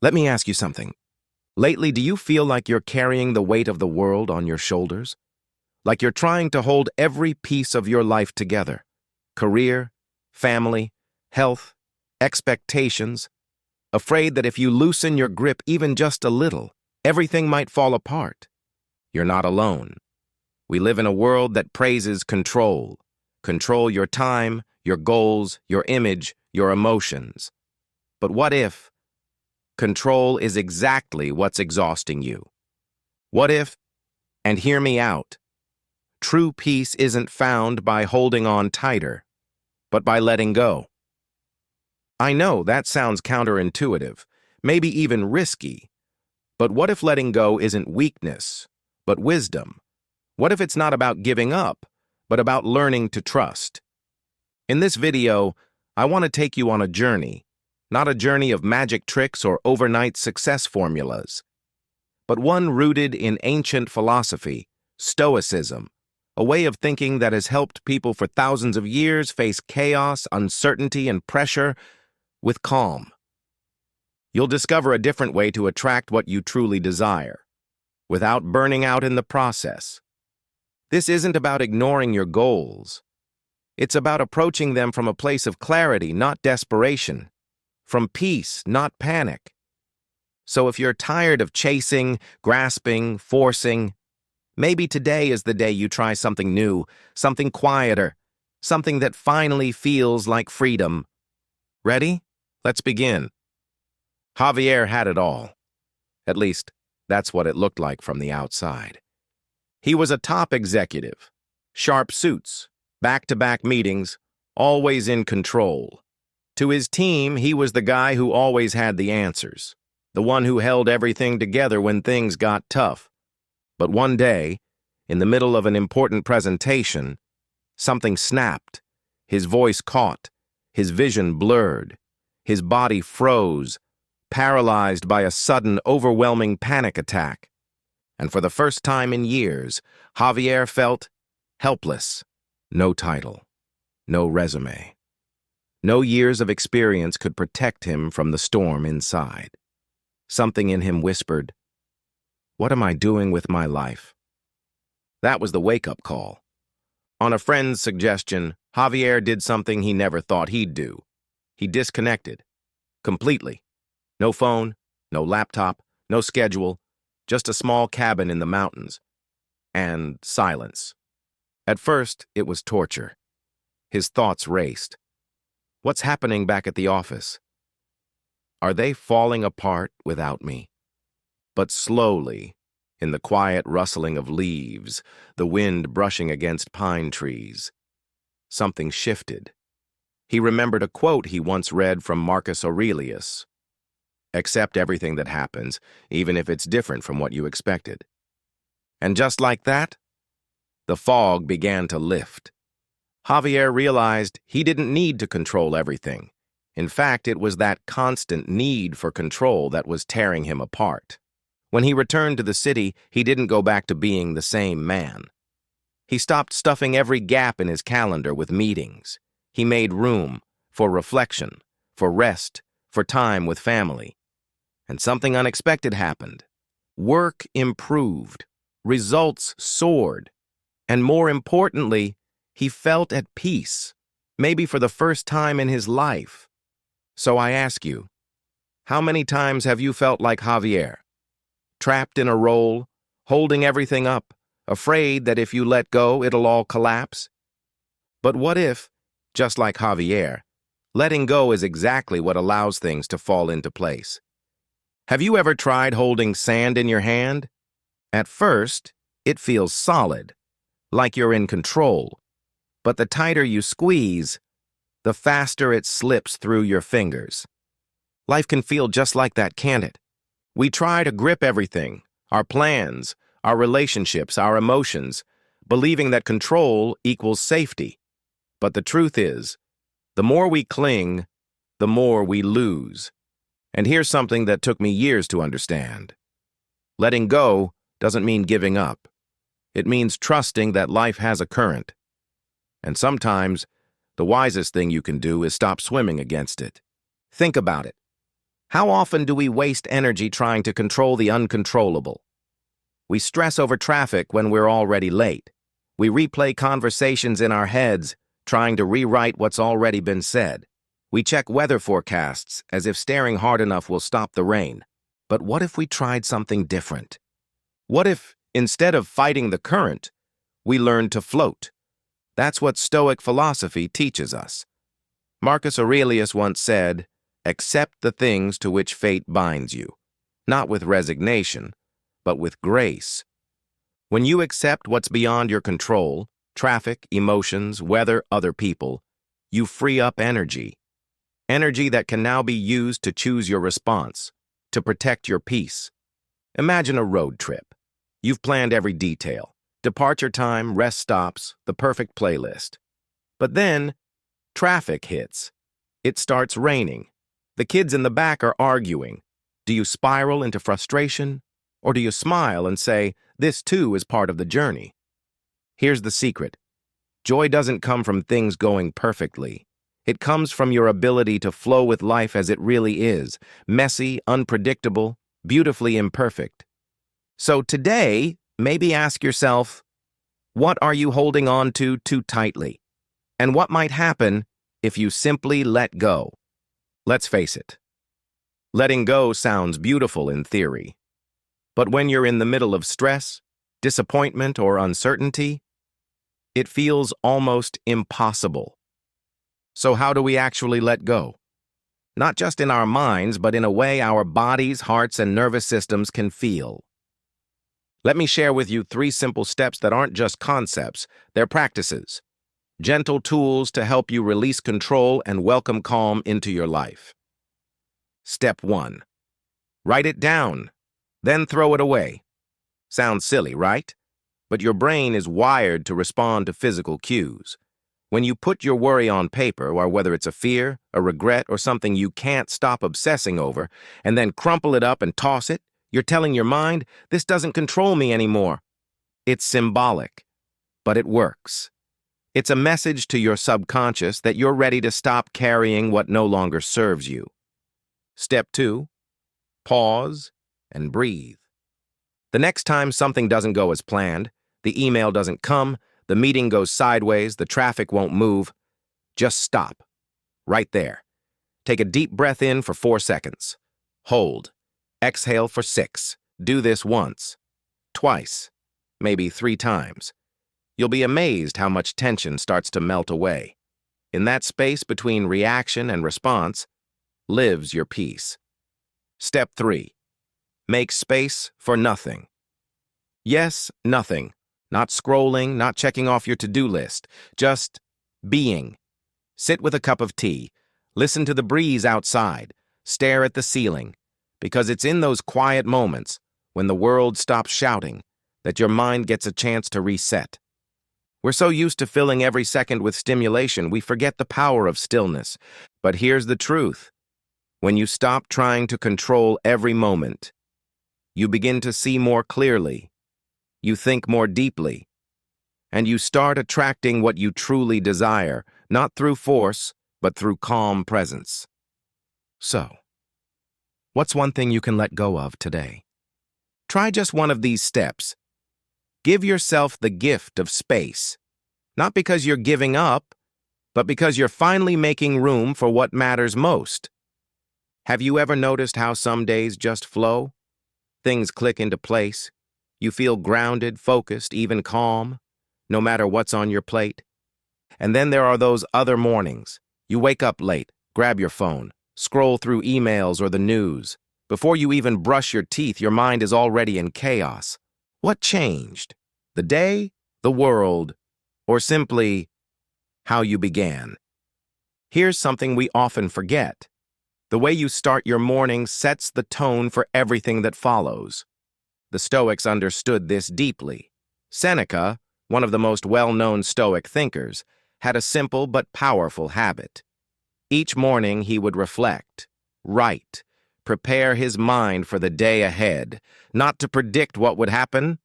Let me ask you something. Lately, do you feel like you're carrying the weight of the world on your shoulders? Like you're trying to hold every piece of your life together? Career, family, health, expectations? Afraid that if you loosen your grip even just a little, everything might fall apart? You're not alone. We live in a world that praises control. Control your time, your goals, your image, your emotions. But what if control is exactly what's exhausting you? What if, and hear me out, true peace isn't found by holding on tighter, but by letting go? I know that sounds counterintuitive, maybe even risky, but what if letting go isn't weakness, but wisdom? What if it's not about giving up, but about learning to trust? In this video, I want to take you on a journey, not a journey of magic tricks or overnight success formulas, but one rooted in ancient philosophy, Stoicism, a way of thinking that has helped people for thousands of years face chaos, uncertainty, and pressure with calm. You'll discover a different way to attract what you truly desire, without burning out in the process. This isn't about ignoring your goals. It's about approaching them from a place of clarity, not desperation, from peace, not panic. So if you're tired of chasing, grasping, forcing, maybe today is the day you try something new, something quieter, something that finally feels like freedom. Ready? Let's begin. Javier had it all. At least, that's what it looked like from the outside. He was a top executive, sharp suits, back-to-back meetings, always in control. To his team, he was the guy who always had the answers, the one who held everything together when things got tough. But one day, in the middle of an important presentation, something snapped. His voice caught, his vision blurred, his body froze, paralyzed by a sudden, overwhelming panic attack. And for the first time in years, Javier felt helpless. No title, no resume. No years of experience could protect him from the storm inside. Something in him whispered, "What am I doing with my life?" That was the wake-up call. On a friend's suggestion, Javier did something he never thought he'd do. He disconnected. Completely. No phone, no laptop, no schedule, just a small cabin in the mountains. And silence. At first, it was torture. His thoughts raced. What's happening back at the office? Are they falling apart without me? But slowly, in the quiet rustling of leaves, the wind brushing against pine trees, something shifted. He remembered a quote he once read from Marcus Aurelius. Accept everything that happens, even if it's different from what you expected. And just like that, the fog began to lift. Javier realized he didn't need to control everything. In fact, it was that constant need for control that was tearing him apart. When he returned to the city, he didn't go back to being the same man. He stopped stuffing every gap in his calendar with meetings. He made room for reflection, for rest, for time with family. And something unexpected happened. Work improved, results soared, and more importantly, he felt at peace, maybe for the first time in his life. So I ask you, how many times have you felt like Javier? Trapped in a role, holding everything up, afraid that if you let go, it'll all collapse? But what if, just like Javier, letting go is exactly what allows things to fall into place? Have you ever tried holding sand in your hand? At first, it feels solid, like you're in control. But the tighter you squeeze, the faster it slips through your fingers. Life can feel just like that, can't it? We try to grip everything, our plans, our relationships, our emotions, believing that control equals safety. But the truth is, the more we cling, the more we lose. And here's something that took me years to understand. Letting go doesn't mean giving up. It means trusting that life has a current. And sometimes, the wisest thing you can do is stop swimming against it. Think about it. How often do we waste energy trying to control the uncontrollable? We stress over traffic when we're already late. We replay conversations in our heads, trying to rewrite what's already been said. We check weather forecasts as if staring hard enough will stop the rain. But what if we tried something different? What if, instead of fighting the current, we learned to float? That's what Stoic philosophy teaches us. Marcus Aurelius once said, "Accept the things to which fate binds you, not with resignation, but with grace." When you accept what's beyond your control, traffic, emotions, weather, other people, you free up energy. Energy that can now be used to choose your response, to protect your peace. Imagine a road trip. You've planned every detail: departure time, rest stops, the perfect playlist. But then, traffic hits. It starts raining. The kids in the back are arguing. Do you spiral into frustration? Or do you smile and say, this too is part of the journey? Here's the secret. Joy doesn't come from things going perfectly. It comes from your ability to flow with life as it really is, messy, unpredictable, beautifully imperfect. So today, maybe ask yourself, what are you holding on to too tightly? And what might happen if you simply let go? Let's face it. Letting go sounds beautiful in theory. But when you're in the middle of stress, disappointment, or uncertainty, it feels almost impossible. So how do we actually let go? Not just in our minds, but in a way our bodies, hearts, and nervous systems can feel. Let me share with you 3 simple steps that aren't just concepts, they're practices. Gentle tools to help you release control and welcome calm into your life. Step 1. Write it down, then throw it away. Sounds silly, right? But your brain is wired to respond to physical cues. When you put your worry on paper, or whether it's a fear, a regret, or something you can't stop obsessing over, and then crumple it up and toss it, you're telling your mind, this doesn't control me anymore. It's symbolic, but it works. It's a message to your subconscious that you're ready to stop carrying what no longer serves you. Step 2. Pause and breathe. The next time something doesn't go as planned, the email doesn't come, the meeting goes sideways, the traffic won't move, just stop. Right there. Take a deep breath in for 4 seconds. Hold. Exhale for 6. Do this once, twice, maybe 3 times. You'll be amazed how much tension starts to melt away. In that space between reaction and response lives your peace. Step 3. Make space for nothing. Yes, nothing. Not scrolling, not checking off your to-do list. Just being. Sit with a cup of tea. Listen to the breeze outside. Stare at the ceiling. Because it's in those quiet moments, when the world stops shouting, that your mind gets a chance to reset. We're so used to filling every second with stimulation, we forget the power of stillness. But here's the truth. When you stop trying to control every moment, you begin to see more clearly, you think more deeply, and you start attracting what you truly desire, not through force, but through calm presence. So, what's one thing you can let go of today? Try just one of these steps. Give yourself the gift of space, not because you're giving up, but because you're finally making room for what matters most. Have you ever noticed how some days just flow? Things click into place. You feel grounded, focused, even calm, no matter what's on your plate. And then there are those other mornings. You wake up late, grab your phone, scroll through emails or the news. Before you even brush your teeth, your mind is already in chaos. What changed? The day, the world, or simply how you began? Here's something we often forget. The way you start your morning sets the tone for everything that follows. The Stoics understood this deeply. Seneca, one of the most well-known Stoic thinkers, had a simple but powerful habit. Each morning he would reflect, write, prepare his mind for the day ahead, not to predict what would happen,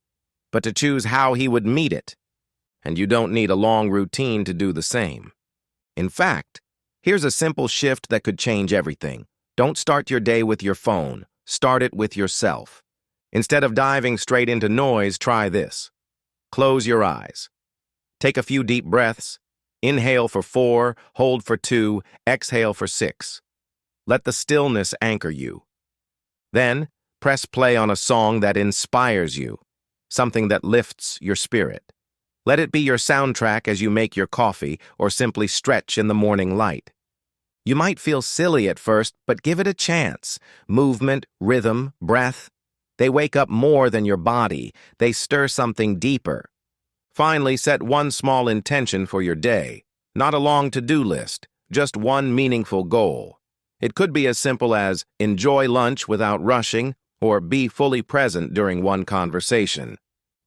but to choose how he would meet it. And you don't need a long routine to do the same. In fact, here's a simple shift that could change everything. Don't start your day with your phone. Start it with yourself. Instead of diving straight into noise, try this. Close your eyes. Take a few deep breaths. Inhale for 4, hold for 2, exhale for 6. Let the stillness anchor you. Then, press play on a song that inspires you, something that lifts your spirit. Let it be your soundtrack as you make your coffee or simply stretch in the morning light. You might feel silly at first, but give it a chance. Movement, rhythm, breath, they wake up more than your body. They stir something deeper. Finally, set one small intention for your day. Not a long to-do list, just one meaningful goal. It could be as simple as enjoy lunch without rushing or be fully present during one conversation.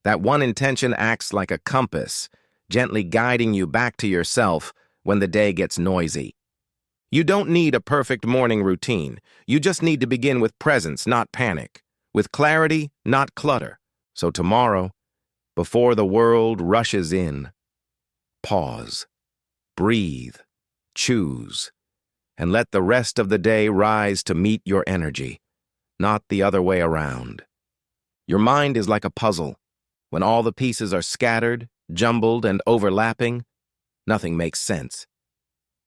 That one intention acts like a compass, gently guiding you back to yourself when the day gets noisy. You don't need a perfect morning routine. You just need to begin with presence, not panic. With clarity, not clutter. So tomorrow, before the world rushes in, pause, breathe, choose, and let the rest of the day rise to meet your energy, not the other way around. Your mind is like a puzzle. When all the pieces are scattered, jumbled, and overlapping, nothing makes sense.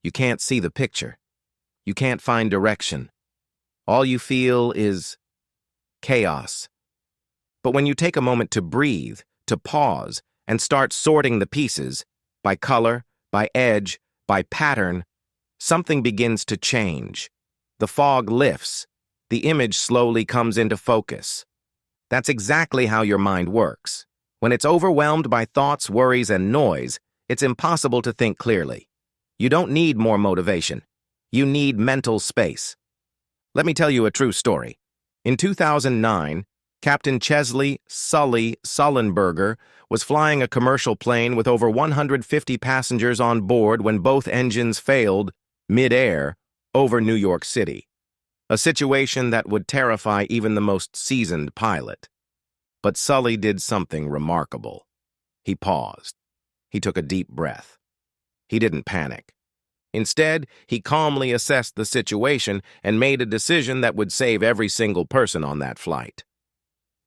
You can't see the picture. You can't find direction. All you feel is chaos. But when you take a moment to breathe, to pause, and start sorting the pieces, by color, by edge, by pattern, something begins to change. The fog lifts. The image slowly comes into focus. That's exactly how your mind works. When it's overwhelmed by thoughts, worries, and noise, it's impossible to think clearly. You don't need more motivation. You need mental space. Let me tell you a true story. In 2009, Captain Chesley "Sully" Sullenberger was flying a commercial plane with over 150 passengers on board when both engines failed mid-air over New York City, a situation that would terrify even the most seasoned pilot. But Sully did something remarkable. He paused. He took a deep breath. He didn't panic. Instead, he calmly assessed the situation and made a decision that would save every single person on that flight.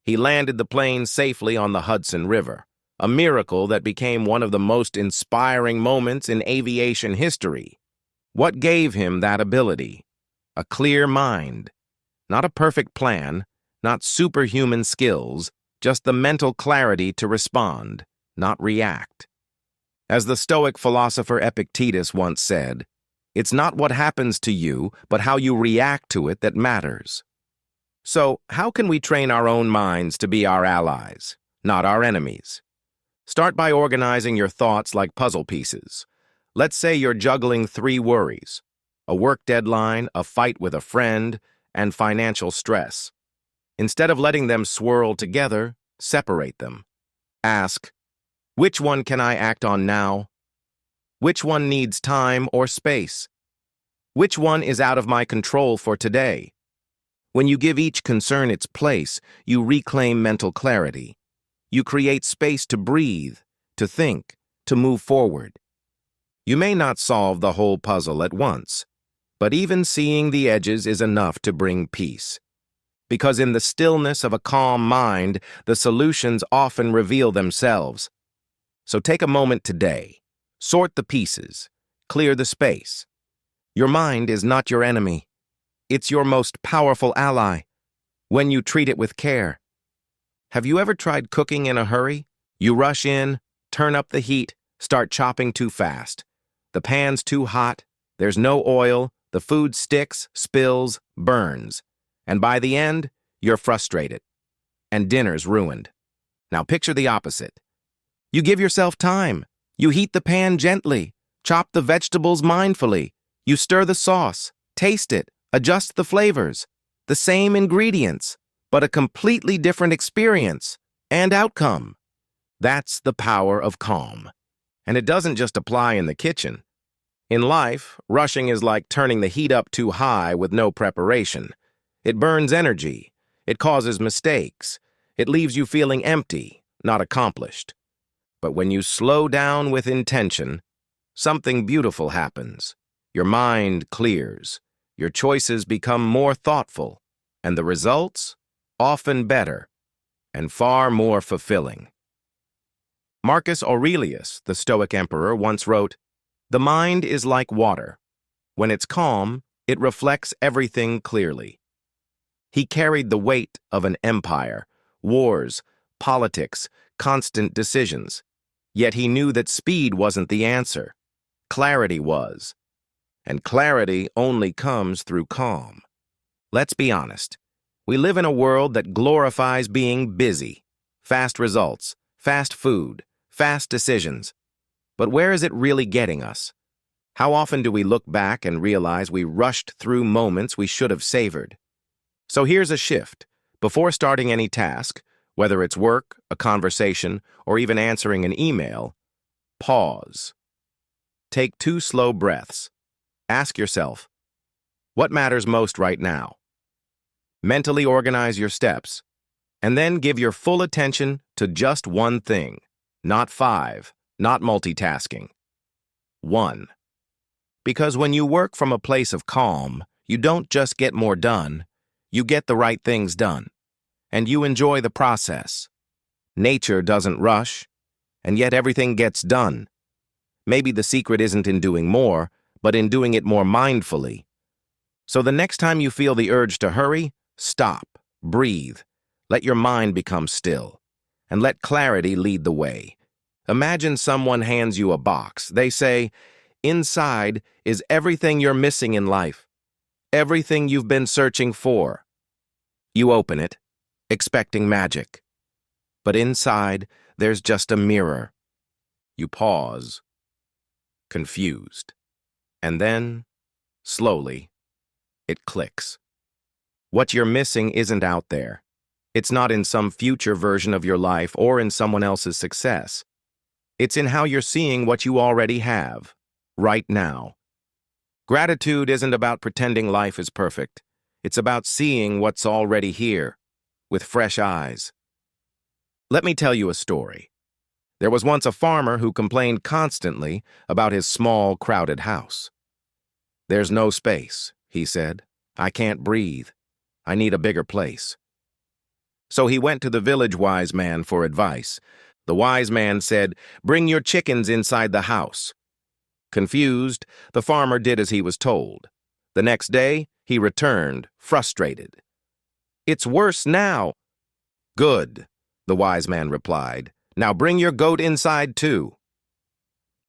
He landed the plane safely on the Hudson River, a miracle that became one of the most inspiring moments in aviation history. What gave him that ability? A clear mind. Not a perfect plan, not superhuman skills, just the mental clarity to respond, not react. As the Stoic philosopher Epictetus once said, "It's not what happens to you, but how you react to it that matters." So, how can we train our own minds to be our allies, not our enemies? Start by organizing your thoughts like puzzle pieces. Let's say you're juggling 3 worries: a work deadline, a fight with a friend, and financial stress. Instead of letting them swirl together, separate them. Ask, which one can I act on now? Which one needs time or space? Which one is out of my control for today? When you give each concern its place, you reclaim mental clarity. You create space to breathe, to think, to move forward. You may not solve the whole puzzle at once, but even seeing the edges is enough to bring peace. Because in the stillness of a calm mind, the solutions often reveal themselves. So take a moment today. Sort the pieces. Clear the space. Your mind is not your enemy. It's your most powerful ally, when you treat it with care. Have you ever tried cooking in a hurry? You rush in, turn up the heat, start chopping too fast. The pan's too hot, there's no oil, the food sticks, spills, burns. And by the end, you're frustrated. And dinner's ruined. Now picture the opposite. You give yourself time. You heat the pan gently, chop the vegetables mindfully. You stir the sauce, taste it, adjust the flavors. The same ingredients, but a completely different experience and outcome. That's the power of calm. And it doesn't just apply in the kitchen. In life, rushing is like turning the heat up too high with no preparation. It burns energy. It causes mistakes. It leaves you feeling empty, not accomplished. But when you slow down with intention, something beautiful happens. Your mind clears. Your choices become more thoughtful, and the results often better and far more fulfilling. Marcus Aurelius, the Stoic emperor, once wrote, "The mind is like water. When it's calm, it reflects everything clearly." He carried the weight of an empire, wars, politics, constant decisions. Yet he knew that speed wasn't the answer. Clarity was. And clarity only comes through calm. Let's be honest. We live in a world that glorifies being busy. Fast results, fast food, fast decisions. But where is it really getting us? How often do we look back and realize we rushed through moments we should have savored? So here's a shift. Before starting any task, whether it's work, a conversation, or even answering an email, pause. Take 2 slow breaths. Ask yourself, what matters most right now? Mentally organize your steps, and then give your full attention to just one thing, not 5, not multitasking. 1. Because when you work from a place of calm, you don't just get more done, you get the right things done, and you enjoy the process. Nature doesn't rush, and yet everything gets done. Maybe the secret isn't in doing more, but in doing it more mindfully. So the next time you feel the urge to hurry, stop, breathe, let your mind become still, and let clarity lead the way. Imagine someone hands you a box. They say, "Inside is everything you're missing in life, everything you've been searching for." You open it, expecting magic. But inside, there's just a mirror. You pause, confused. And then, slowly, it clicks. What you're missing isn't out there. It's not in some future version of your life or in someone else's success. It's in how you're seeing what you already have, right now. Gratitude isn't about pretending life is perfect. It's about seeing what's already here, with fresh eyes. Let me tell you a story. There was once a farmer who complained constantly about his small, crowded house. "There's no space," he said. "I can't breathe. I need a bigger place." So he went to the village wise man for advice. The wise man said, "Bring your chickens inside the house." Confused, the farmer did as he was told. The next day, he returned, frustrated. "It's worse now." "Good," the wise man replied. "Now bring your goat inside too."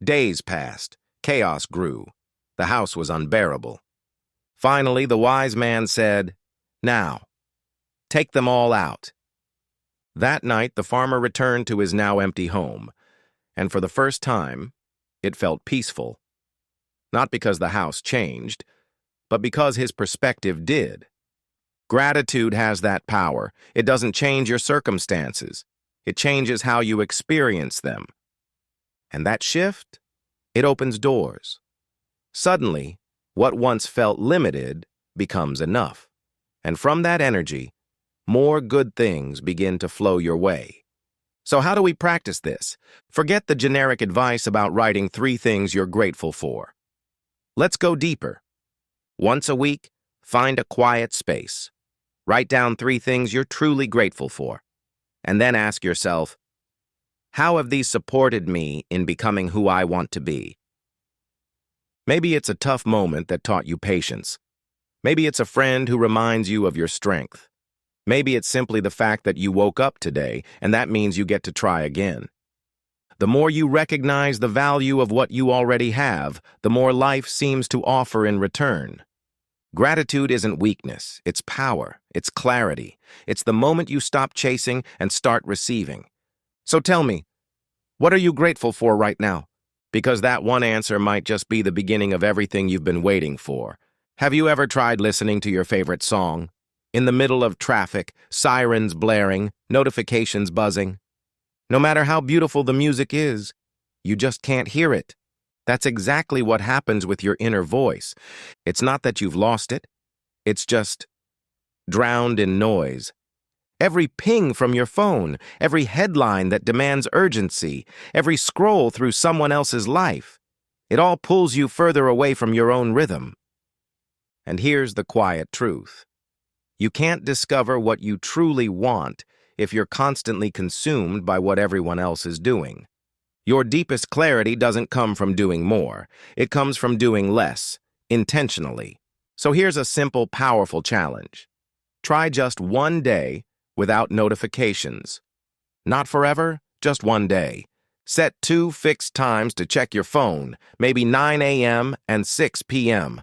Days passed. Chaos grew. The house was unbearable. Finally, the wise man said, "Now, take them all out." That night, the farmer returned to his now empty home, and for the first time, it felt peaceful. Not because the house changed, but because his perspective did. Gratitude has that power. It doesn't change your circumstances. It changes how you experience them. And that shift, it opens doors. Suddenly, what once felt limited becomes enough. And from that energy, more good things begin to flow your way. So how do we practice this? Forget the generic advice about writing 3 things you're grateful for. Let's go deeper. Once a week, find a quiet space. Write down 3 things you're truly grateful for. And then ask yourself, how have these supported me in becoming who I want to be? Maybe it's a tough moment that taught you patience. Maybe it's a friend who reminds you of your strength. Maybe it's simply the fact that you woke up today, and that means you get to try again. The more you recognize the value of what you already have, the more life seems to offer in return. Gratitude isn't weakness, it's power, it's clarity. It's the moment you stop chasing and start receiving. So tell me, what are you grateful for right now? Because that one answer might just be the beginning of everything you've been waiting for. Have you ever tried listening to your favorite song? In the middle of traffic, sirens blaring, notifications buzzing. No matter how beautiful the music is, you just can't hear it. That's exactly what happens with your inner voice. It's not that you've lost it. It's just drowned in noise. Every ping from your phone, every headline that demands urgency, every scroll through someone else's life, it all pulls you further away from your own rhythm. And here's the quiet truth. You can't discover what you truly want if you're constantly consumed by what everyone else is doing. Your deepest clarity doesn't come from doing more. It comes from doing less, intentionally. So here's a simple, powerful challenge. Try just one day without notifications. Not forever, just one day. Set 2 fixed times to check your phone, maybe 9 a.m. and 6 p.m.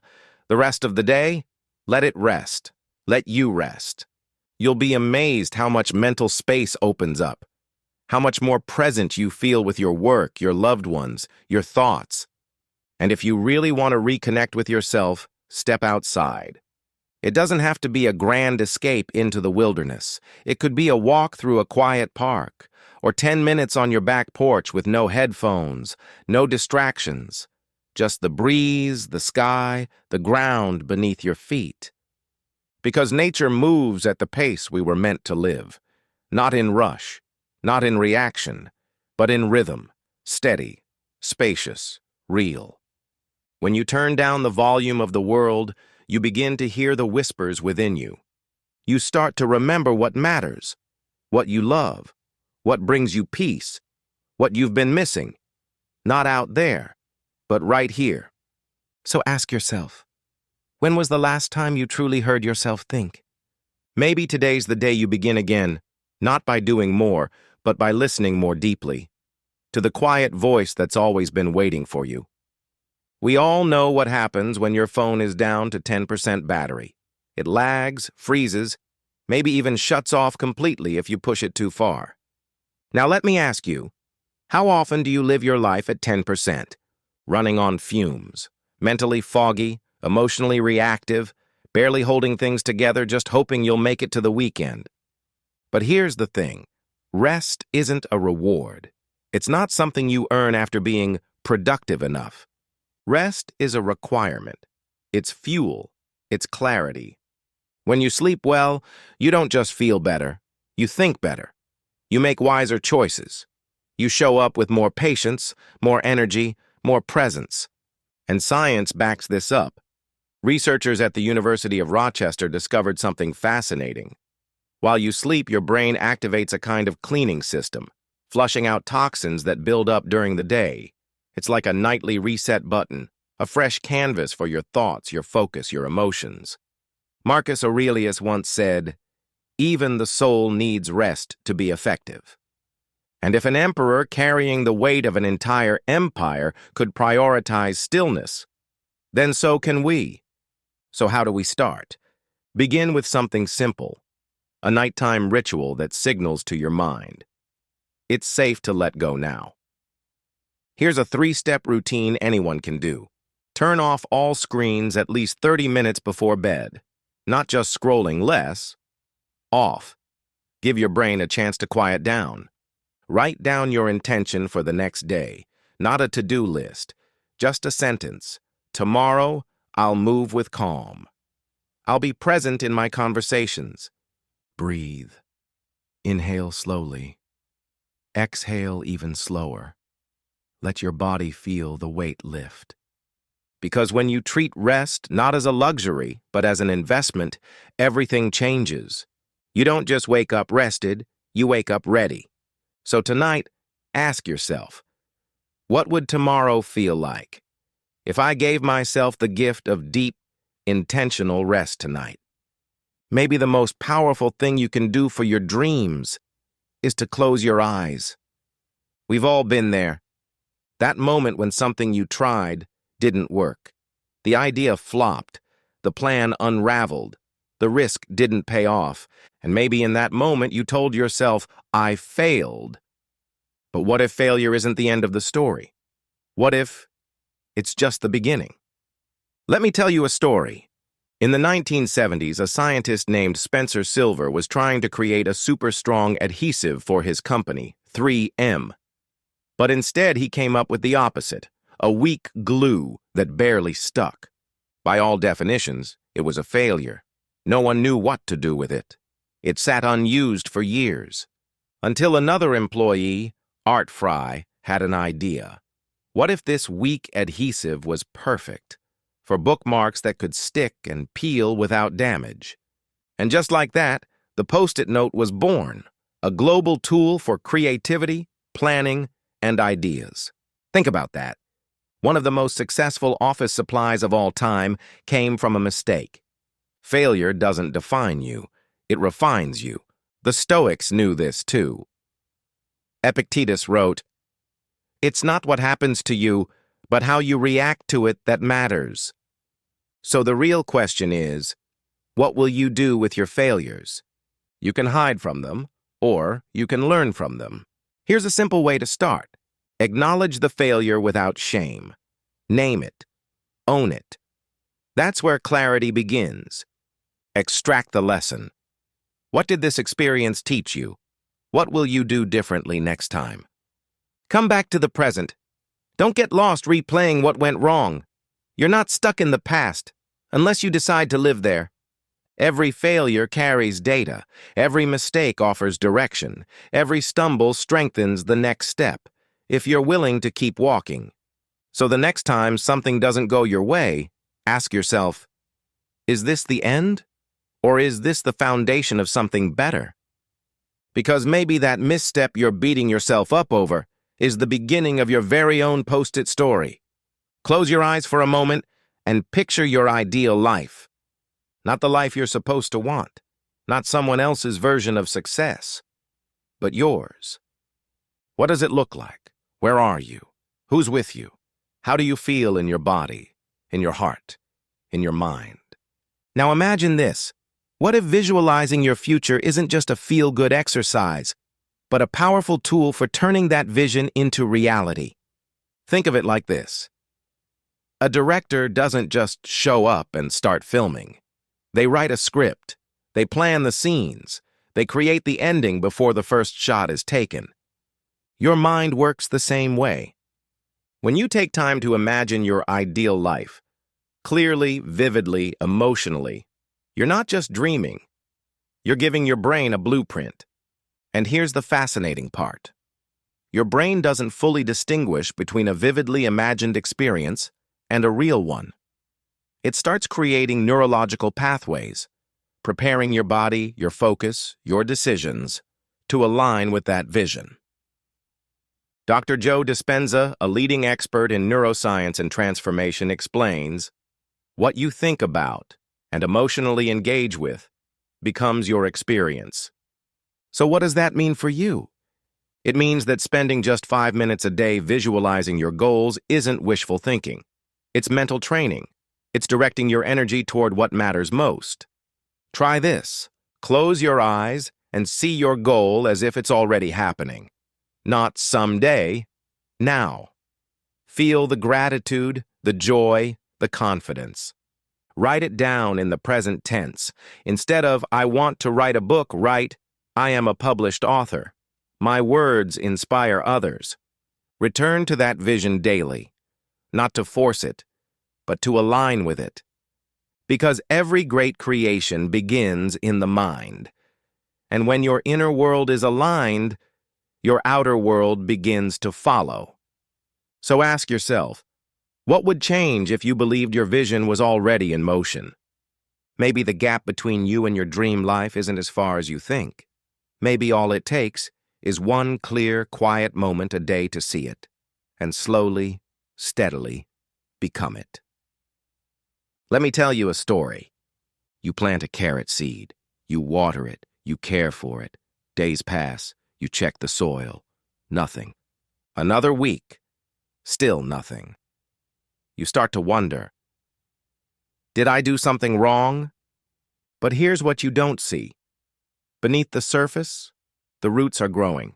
The rest of the day, let it rest. Let you rest. You'll be amazed how much mental space opens up, how much more present you feel with your work, your loved ones, your thoughts. And if you really want to reconnect with yourself, step outside. It doesn't have to be a grand escape into the wilderness. It could be a walk through a quiet park, or 10 minutes on your back porch with no headphones, no distractions, just the breeze, the sky, the ground beneath your feet. Because nature moves at the pace we were meant to live, not in rush, not in reaction, but in rhythm, steady, spacious, real. When you turn down the volume of the world, you begin to hear the whispers within you. You start to remember what matters, what you love, what brings you peace, what you've been missing. Not out there, but right here. So ask yourself, when was the last time you truly heard yourself think? Maybe today's the day you begin again, not by doing more, but by listening more deeply, to the quiet voice that's always been waiting for you. We all know what happens when your phone is down to 10% battery. It lags, freezes, maybe even shuts off completely if you push it too far. Now let me ask you, how often do you live your life at 10%, running on fumes, mentally foggy, emotionally reactive, barely holding things together, just hoping you'll make it to the weekend? But here's the thing. Rest isn't a reward. It's not something you earn after being productive enough. Rest is a requirement. It's fuel. It's clarity. When you sleep well, you don't just feel better. You think better. You make wiser choices. You show up with more patience, more energy, more presence. And science backs this up. Researchers at the University of Rochester discovered something fascinating. While you sleep, your brain activates a kind of cleaning system, flushing out toxins that build up during the day. It's like a nightly reset button, a fresh canvas for your thoughts, your focus, your emotions. Marcus Aurelius once said, "Even the soul needs rest to be effective." And if an emperor carrying the weight of an entire empire could prioritize stillness, then so can we. So how do we start? Begin with something simple, a nighttime ritual that signals to your mind. It's safe to let go now. Here's a 3-step routine anyone can do. Turn off all screens at least 30 minutes before bed. Not just scrolling less. Off. Give your brain a chance to quiet down. Write down your intention for the next day. Not a to-do list. Just a sentence. Tomorrow, I'll move with calm. I'll be present in my conversations. Breathe. Inhale slowly. Exhale even slower. Let your body feel the weight lift. Because when you treat rest not as a luxury, but as an investment, everything changes. You don't just wake up rested, you wake up ready. So tonight, ask yourself, what would tomorrow feel like if I gave myself the gift of deep, intentional rest tonight? Maybe the most powerful thing you can do for your dreams is to close your eyes. We've all been there. That moment when something you tried didn't work. The idea flopped. The plan unraveled. The risk didn't pay off. And maybe in that moment you told yourself, I failed. But what if failure isn't the end of the story? What if it's just the beginning? Let me tell you a story. In the 1970s, a scientist named Spencer Silver was trying to create a super strong adhesive for his company, 3M. But instead, he came up with the opposite, a weak glue that barely stuck. By all definitions, it was a failure. No one knew what to do with it. It sat unused for years. Until another employee, Art Fry, had an idea. What if this weak adhesive was perfect? for bookmarks that could stick and peel without damage. And just like that, the Post-it note was born, a global tool for creativity, planning, and ideas. Think about that. One of the most successful office supplies of all time came from a mistake. Failure doesn't define you, it refines you. The Stoics knew this too. Epictetus wrote, "It's not what happens to you, but how you react to it that matters." So the real question is, what will you do with your failures? You can hide from them, or you can learn from them. Here's a simple way to start. Acknowledge the failure without shame. Name it. Own it. That's where clarity begins. Extract the lesson. What did this experience teach you? What will you do differently next time? Come back to the present. Don't get lost replaying what went wrong. You're not stuck in the past, unless you decide to live there. Every failure carries data. Every mistake offers direction. Every stumble strengthens the next step, if you're willing to keep walking. So the next time something doesn't go your way, ask yourself, is this the end? Or is this the foundation of something better? Because maybe that misstep you're beating yourself up over is the beginning of your very own Post-it story. Close your eyes for a moment and picture your ideal life. Not the life you're supposed to want, not someone else's version of success, but yours. What does it look like? Where are you? Who's with you? How do you feel in your body, in your heart, in your mind? Now imagine this. What if visualizing your future isn't just a feel-good exercise, but a powerful tool for turning that vision into reality? Think of it like this. A director doesn't just show up and start filming. They write a script. They plan the scenes. They create the ending before the first shot is taken. Your mind works the same way. When you take time to imagine your ideal life, clearly, vividly, emotionally, you're not just dreaming. You're giving your brain a blueprint. And here's the fascinating part. Your brain doesn't fully distinguish between a vividly imagined experience and a real one. It starts creating neurological pathways, preparing your body, your focus, your decisions to align with that vision. Dr. Joe Dispenza, a leading expert in neuroscience and transformation, explains, what you think about and emotionally engage with becomes your experience. So what does that mean for you? It means that spending just 5 minutes a day visualizing your goals isn't wishful thinking. It's mental training. It's directing your energy toward what matters most. Try this. Close your eyes and see your goal as if it's already happening. Not someday, now. Feel the gratitude, the joy, the confidence. Write it down in the present tense. Instead of, I want to write a book, write, I am a published author. My words inspire others. Return to that vision daily, not to force it, but to align with it. Because every great creation begins in the mind. And when your inner world is aligned, your outer world begins to follow. So ask yourself, what would change if you believed your vision was already in motion? Maybe the gap between you and your dream life isn't as far as you think. Maybe all it takes is one clear, quiet moment a day to see it, and slowly, steadily, become it. Let me tell you a story. You plant a carrot seed. You water it. You care for it. Days pass. You check the soil. Nothing. Another week. Still nothing. You start to wonder, did I do something wrong? But here's what you don't see. Beneath the surface, the roots are growing.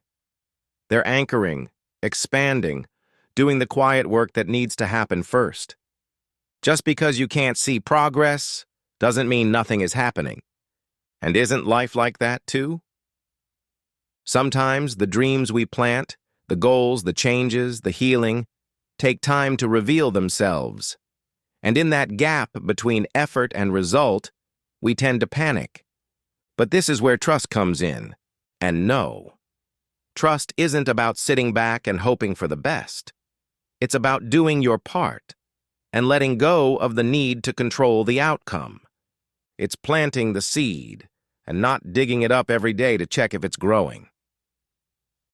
They're anchoring, expanding, doing the quiet work that needs to happen first. Just because you can't see progress doesn't mean nothing is happening. And isn't life like that too? Sometimes the dreams we plant, the goals, the changes, the healing, take time to reveal themselves. And in that gap between effort and result, we tend to panic. But this is where trust comes in. And no. Trust isn't about sitting back and hoping for the best. It's about doing your part and letting go of the need to control the outcome. It's planting the seed and not digging it up every day to check if it's growing.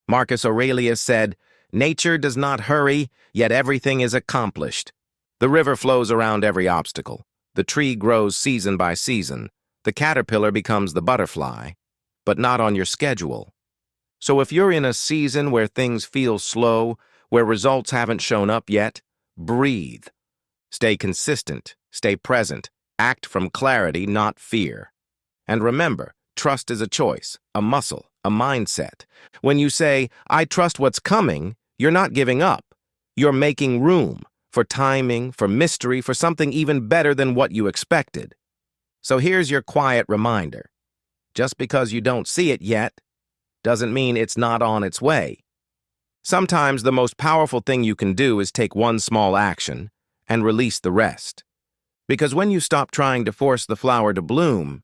Marcus Aurelius said, "Nature does not hurry, yet everything is accomplished. The river flows around every obstacle. The tree grows season by season. The caterpillar becomes the butterfly, but not on your schedule." So if you're in a season where things feel slow, where results haven't shown up yet, breathe. Stay consistent, stay present, act from clarity, not fear. And remember, trust is a choice, a muscle, a mindset. When you say, "I trust what's coming," you're not giving up. You're making room for timing, for mystery, for something even better than what you expected. So here's your quiet reminder. Just because you don't see it yet doesn't mean it's not on its way. Sometimes the most powerful thing you can do is take one small action and release the rest. Because when you stop trying to force the flower to bloom,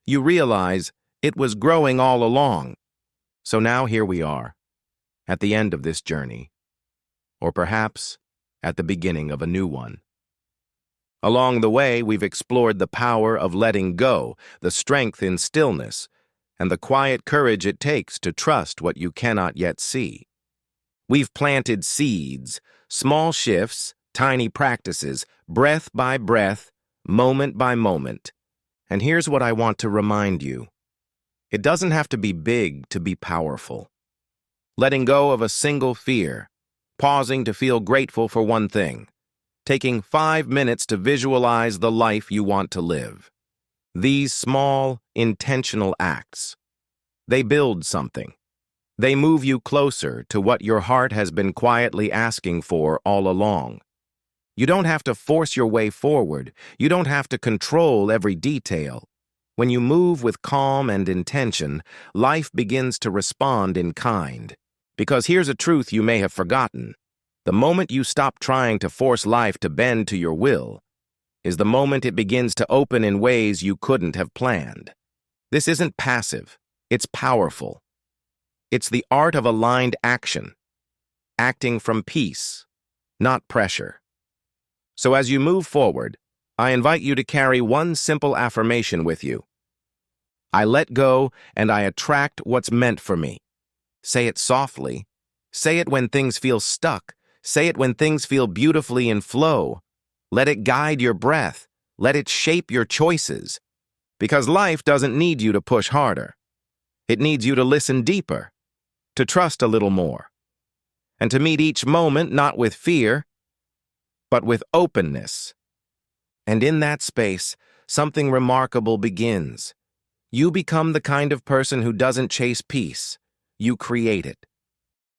you realize it was growing all along. So now here we are, at the end of this journey, or perhaps at the beginning of a new one. Along the way, we've explored the power of letting go, the strength in stillness, and the quiet courage it takes to trust what you cannot yet see. We've planted seeds, small shifts, tiny practices, breath by breath, moment by moment. And here's what I want to remind you. It doesn't have to be big to be powerful. Letting go of a single fear, pausing to feel grateful for one thing, taking 5 minutes to visualize the life you want to live. These small, intentional acts, they build something. They move you closer to what your heart has been quietly asking for all along. You don't have to force your way forward. You don't have to control every detail. When you move with calm and intention, life begins to respond in kind. Because here's a truth you may have forgotten. The moment you stop trying to force life to bend to your will is the moment it begins to open in ways you couldn't have planned. This isn't passive. It's powerful. It's the art of aligned action, acting from peace, not pressure. So as you move forward, I invite you to carry one simple affirmation with you. I let go and I attract what's meant for me. Say it softly. Say it when things feel stuck. Say it when things feel beautifully in flow. Let it guide your breath. Let it shape your choices. Because life doesn't need you to push harder. It needs you to listen deeper, to trust a little more, and to meet each moment not with fear, but with openness. And in that space, something remarkable begins. You become the kind of person who doesn't chase peace. You create it.